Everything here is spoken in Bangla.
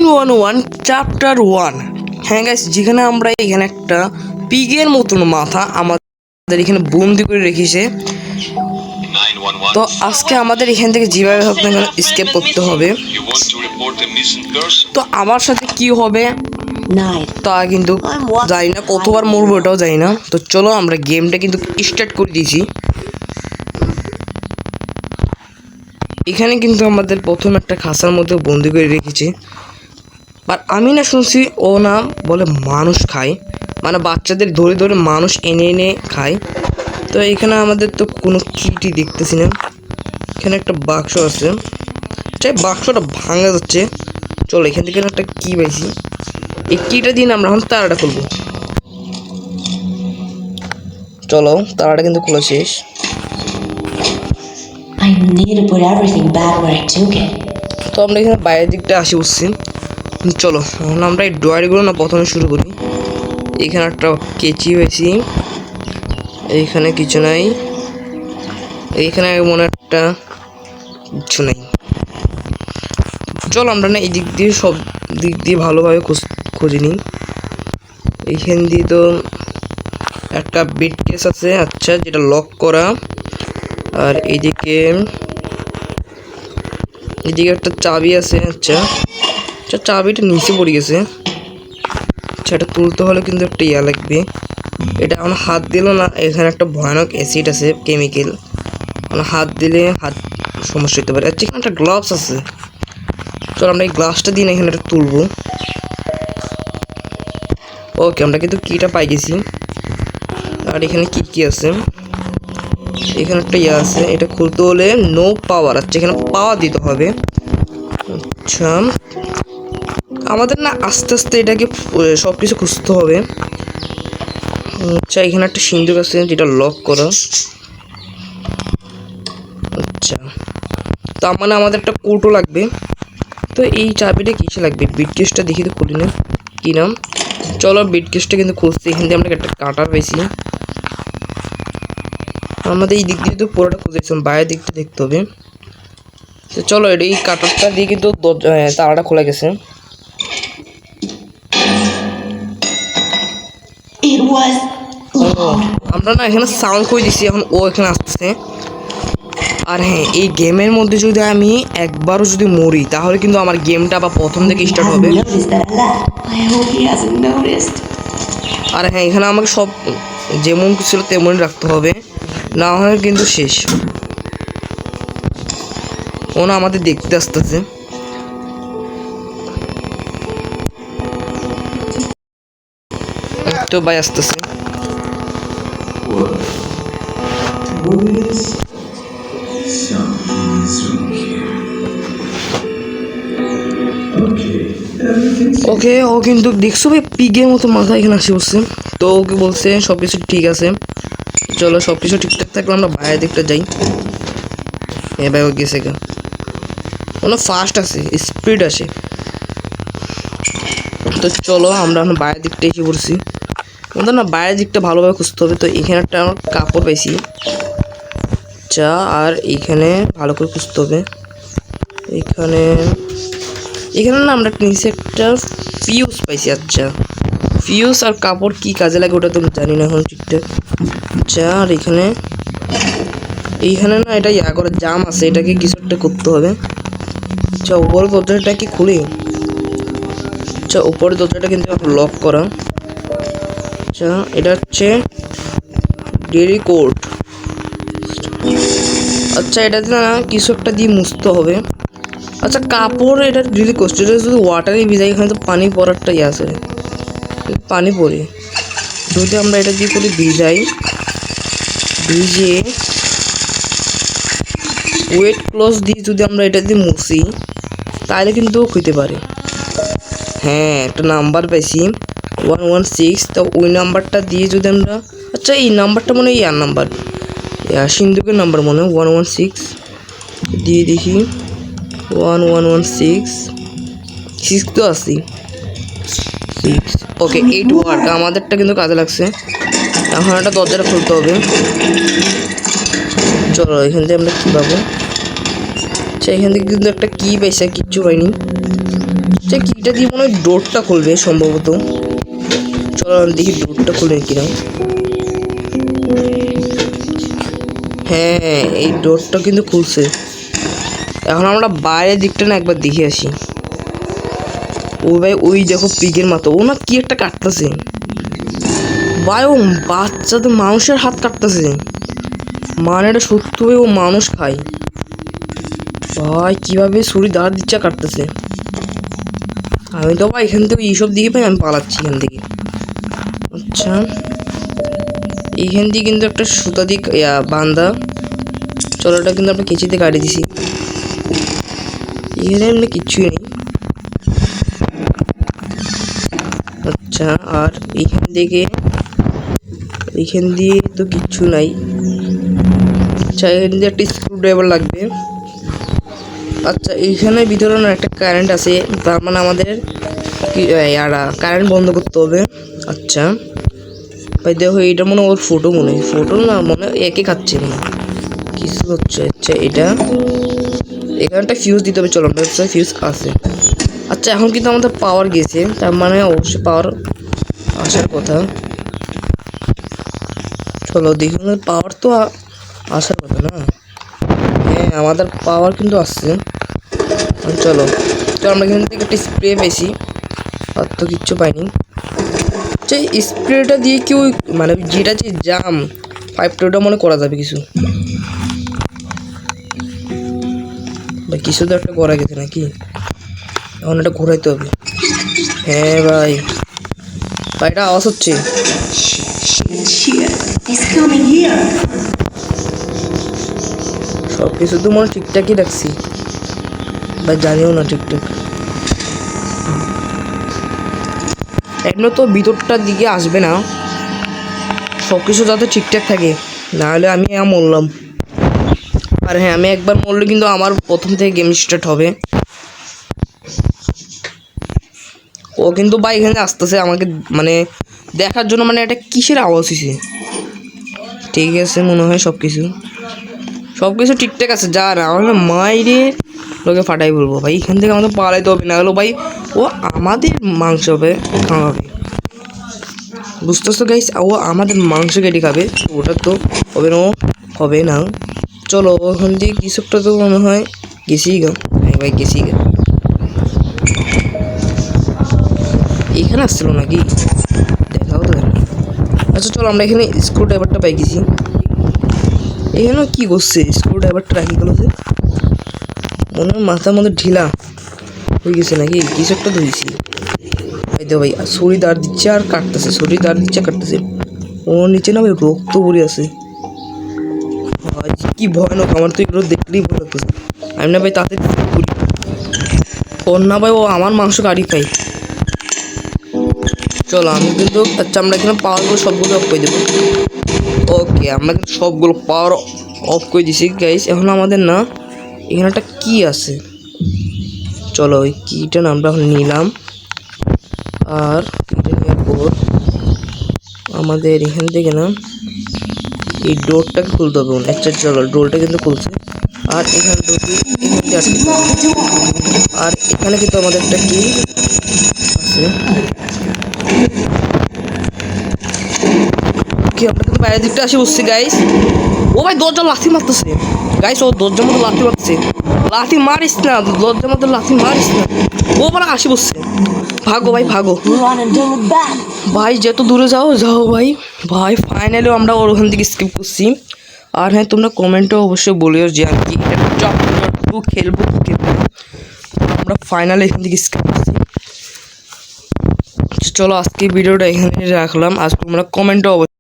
911 চ্যাপ্টার 1। হ্যাঁ গাইস, যেখানে আমরা এখানে একটা পিগের মতন মাথা আমাদের এখানে বন্দি করে রেখেছে। তো আজকে আমাদের এখান থেকে যেভাবে হোক না কেন স্কেপ করতে হবে। তো আমার সাথে কি হবে তা কিন্তু জানি না, কতবার মরবো ওটাও জানি না। তো চলো আমরা গেমটা কিন্তু স্টার্ট করে দিয়েছি। এখানে কিন্তু আমাদের প্রথম একটা খাঁচার মধ্যে বন্দি করে রেখেছে। আর আমি না শুনছি ও না বলে মানুষ খায়, মানে বাচ্চাদের ধরে ধরে মানুষ এনে এনে খায়। তো এখানে আমাদের তো কোনো কিটই দেখতেছি না। এখানে একটা বাক্স আছে, চাই বাক্সটা ভাঙা যাচ্ছে। চলো এখান থেকে একটা কি পাইছি, এই কিটা দিয়ে আমরা এখন তারাটা খুলবো। চলো তারাটা কিন্তু খোলা শেষ। তো আমরা এখানে বাইরের দিকটা আসি বসছি। চলো এখন আমরা এই ড্রয়ারগুলো না প্রথমে শুরু করি। এখানে একটা কেচি হয়েছি, এইখানে কিছু নাই, এইখানে মনে একটা কিছু নাই। চলো আমরা না এই দিক দিয়ে সব দিক দিয়ে ভালোভাবে খুঁজে নিই। এইখান দিয়ে তো একটা বিট কেস আছে, আচ্ছা, যেটা লক করা। আর এইদিকে একটা চাবি আছে, আচ্ছা আচ্ছা, চাবিটা নিচে পড়ে গেছে। আচ্ছা, এটা তুলতে হলে কিন্তু একটা ইয়া লাগবে। এটা এখন হাত দিল না, এখানে একটা ভয়ানক অ্যাসিড আছে, কেমিক্যাল। মানে হাত দিলে হাত সমস্যা হতে পারে। আচ্ছা, এখানে একটা গ্লাভস আছে। চলো আমরা এই গ্লাসটা দিয়ে এখানে একটা তুলবো। ওকে, আমরা কিন্তু কিটা পাই গেছি। আর এখানে কি আছে, এখানে একটা ইয়ে আছে, এটা খুলতে হলে নো পাওয়ার। আচ্ছা, এখানে পাওয়ার দিতে হবে। আচ্ছা, আমাদের না আস্তে আস্তে এটাকে সব কিছু খুঁজতে হবে। আচ্ছা, এখানে একটা সিন্দুক আছে যেটা লক করা। আচ্ছা, তার মানে আমাদের একটা কোটও লাগবে। তো এই চাবিটা কিসে লাগবে? বিট কেসটা দেখি তো, খুলি না কি নাম। চলো বিট কেসটা কিন্তু খুঁজছি। এখান দিয়ে আমরা একটা কাটার পেয়েছি। আমাদের এই দিক দিয়ে তো পুরোটা খুঁজেছিলাম, বাইরের দিকটা দেখতে হবে। তো চলো এই কাটারটা দিয়ে কিন্তু তালাটা খোলা গেছে। আমরা না এখানে সাউন্ড করে দিচ্ছি, এখন ও এখানে আসছে। আর হ্যাঁ, এই গেমের মধ্যে যদি আমি একবারও যদি মরি তাহলে কিন্তু আমার গেমটা আবার প্রথম থেকে স্টার্ট হবে। আর হ্যাঁ, এখানে আমাকে সব যেমন ছিল তেমনই রাখতে হবে, না হলে কিন্তু শেষ। ও না আমাদের দেখতে আসতেছে। তো ভাই আসতেছে। ওকে, ও কিন্তু দেখছো ভাই পিগের মতো মাথা এখানে আসে বসছে। তো ওকে বলছে সব কিছু ঠিক আছে। চলো সব কিছু ঠিকঠাক থাকলে আমরা বাইরের দিকটা যাই। হ্যাঁ ভাই, ও গেছে গা, কোনো ফাস্ট আছে, স্পিড আসে। তো চলো আমরা এখন বাইরের দিকটা এসে পড়ছি। আমাদের না বাইরের দিকটা ভালোভাবে খুঁজতে হবে। তো এখানে একটা আমার কাপড় পাইছি, চা, আর এইখানে ভালো করে খুঁজতে হবে। এখানে না আমরা নিচে একটা ফিউজ পাইছি। আচ্ছা, ফিউজ আর কাপড় কি কাজে লাগে ওটা তো জানি না এখন ঠিকঠাক। আচ্ছা, আর এইখানে না এটা ইয়া করে জাম আছে, এটাকে কিছু একটা করতে হবে। আচ্ছা, উপরের দরজাটা কি খুলি? আচ্ছা, উপরের দরজাটা কিন্তু লক করা। আচ্ছা, এটা হচ্ছে ডেরি কোড। আচ্ছা, এটাতে না কিছু একটা দিয়ে মুছতে হবে। আচ্ছা, কাপড় এটা ডেলি কোস্ট, এটা যদি ওয়াটারে ভিজাই, এখানে তো পানি পড়ারটা ইয়ে আছে, পানি পড়ে। যদি আমরা এটা দিয়ে করে ভিজে ওয়েট ক্লথ দিয়ে যদি আমরা এটা দিয়ে মুছি তাহলে কিন্তু হইতে পারে। হ্যাঁ, একটা নাম্বার পাইছি 116। তো ওই নাম্বারটা দিয়ে যদি আমরা, আচ্ছা এই নাম্বারটা মনে হয় ইয়ার নাম্বার, সিন্ধুকের নাম্বার মনে হয় 116 দিয়ে দেখি। 1116 তো আসি 6। ওকে, 8 ওয়ার্ক, আমাদেরটা কিন্তু কাজে লাগছে। এখন একটা দরজাটা খুলতে হবে। চলো এখান থেকে আমরা কী পাবো? আচ্ছা, এখান থেকে কিন্তু একটা কি পাইছে, কিচ্ছু পাইনি। আচ্ছা কিটা দিয়ে মনে হয় ডোরটা খুলবে সম্ভবত। চলো দেখি ডোরটা খুলবে কিনা। হ্যাঁ এই ডোরটা কিন্তু খুলছে। এখন আমরা বাইরের দিকটা না একবার দেখে আসি। ও ভাই ওই দেখো পিগের মতো ও না কি একটা কাটতেছে ভাই, ও বাচ্চাদের মানুষের হাত কাটতেছে, মানে এটা সত্যি ও মানুষ খায় ভাই। কিভাবে ছুরি দাঁড় দিচ্ছে কাটতেছে। আমি তো ভাই এখান থেকে এইসব দিকে ভাই আমি পালাচ্ছি এখান থেকে। আচ্ছা এইখান দিয়ে কিন্তু একটা সুতা দিক বান্ধা। চলো এটা কিন্তু আমরা কেঁচিতে কাটিয়ে দিছি। এখানে এমনি কিচ্ছুই নেই। আচ্ছা আর এইখান দিয়ে তো কিচ্ছু নাই। আচ্ছা এখান দিয়ে একটা স্ক্রুড্রাইভার লাগবে। আচ্ছা এইখানে ভিতরে না একটা কারেন্ট আছে, তার মানে আমাদের কারেন্ট বন্ধ করতে হবে। আচ্ছা ভাই দেখো এটা মনে ওর ফটো না মনে একে খাচ্ছে না কিছু হচ্ছে। আচ্ছা এটা এখানে একটা ফিউজ দিতে হবে। চলো ফিউজ আছে। আচ্ছা এখন কিন্তু আমাদের পাওয়ার গেছে, তার মানে অবশ্যই পাওয়ার আসার কথা। চলো দেখুন পাওয়ার তো আসার কথা না। হ্যাঁ আমাদের পাওয়ার কিন্তু আসছে। চলো আমরা এখান থেকে একটা স্প্রে পেয়েছি, আর তো কিচ্ছু পাইনি। আচ্ছা স্প্রেটা দিয়ে কি ওই মানে যেটা যে জাম পাইপটা ওটা মনে করা যাবে কিছু বা কিছু তো একটা করা গেছে নাকি। এখন এটা ঘোরাইতে হবে। হ্যাঁ ভাই এটা আওয়াজ হচ্ছে। সব কিছু তো মনে ঠিকঠাকই রাখছি বা জানিও না ঠিকঠাক। এখনো তো ভিতরটার দিকে আসবে না, সব কিছু যাতে ঠিকঠাক থাকে, নাহলে আমি মরলাম। আর হ্যাঁ আমি একবার মরলে কিন্তু আমার প্রথম থেকে গেম স্টার্ট হবে। ও কিন্তু ভাই এখানে আসতেছে আমাকে মানে দেখার জন্য, মানে এটা কিসের আওয়াজ হয়েছে। ঠিক আছে মনে হয় সব কিছু ঠিকঠাক আছে। যা না আমার মাইরে লোকে ফাটাই বলবো ভাই, এখান থেকে আমাদের পালাইতে হবে, না হলো ভাই ও আমাদের মাংস হবে খাওয়াবে। বুঝতেছো গাইস, ও আমাদের মাংস কেটে খাবে, ওটা তো হবে না। চলো ওখান দিয়ে কিছু একটা তো মনে হয় গেছি গা। হ্যাঁ ভাই গেছি গা। এখানে আসছিল নাকি দেখাও তো। আচ্ছা চলো আমরা এখানে স্ক্রু ড্রাইভারটা পাই গেছি। এখানেও কি করছে স্ক্রু ড্রাইভারটা রাখি গেল যে, মনে হয় মাথার মধ্যে ঢিলা হয়ে গেছে নাকি কিছু একটা ধরেছি। ভাই তো ভাই ছুরি দাঁড় দিচ্ছে আর কাটতেছে। ও নিচে না ভাই রক্ত পড়ে আছে ভাই, কি ভয়ানক। আমার তো এগুলো দেখলেই ভয় লাগতেছে। আমি না ভাই তাতে ওর না ভাই ও আমার মাংস কাটি খাই। চলো আমি কিন্তু আচ্ছা আমরা এখানে পাওয়ারগুলো সবগুলো অফ করে দেবো। ওকে আমরা কিন্তু সবগুলো পাওয়ার অফ করে দিছি গাইস। এখন আমাদের না এখানে একটা কি আছে, চলো ওই কিটা না আমরা নিলাম। আর কিটা নেওয়ার পর আমাদের এখান থেকে না এই ডোরটাকে খুলতে হবে। আচ্ছা চলো ডোরটা কিন্তু খুলছে। আর এখানে আর এখানে কিন্তু আমাদের একটা কি আছে। কি আমরা কিন্তু বাইরের দিকটা আসি বসছি গাইস। ও ভাই দরজা লাথি মারতেছে গাইস, ও দরজার মধ্যে লাথি মারতেছে। লাথি মারিস না, দরজার মধ্যে লাথি মারিস না। ও মানে আসি বসছে। ভাগো ভাই ভাগো ভাই, যত দূরে যাও ভাই। ফাইনালি আমরা ওখান থেকে স্কিপ করছি। আর হ্যাঁ তোমরা কমেন্টে অবশ্যই বলিও যে আমি কি এটা খেলবো কি আমরা ফাইনালি এখান থেকে স্কিপ করছি। চলো আজকে ভিডিওটা এখানে রাখলাম। আজকে তোমরা কমেন্টে অবশ্যই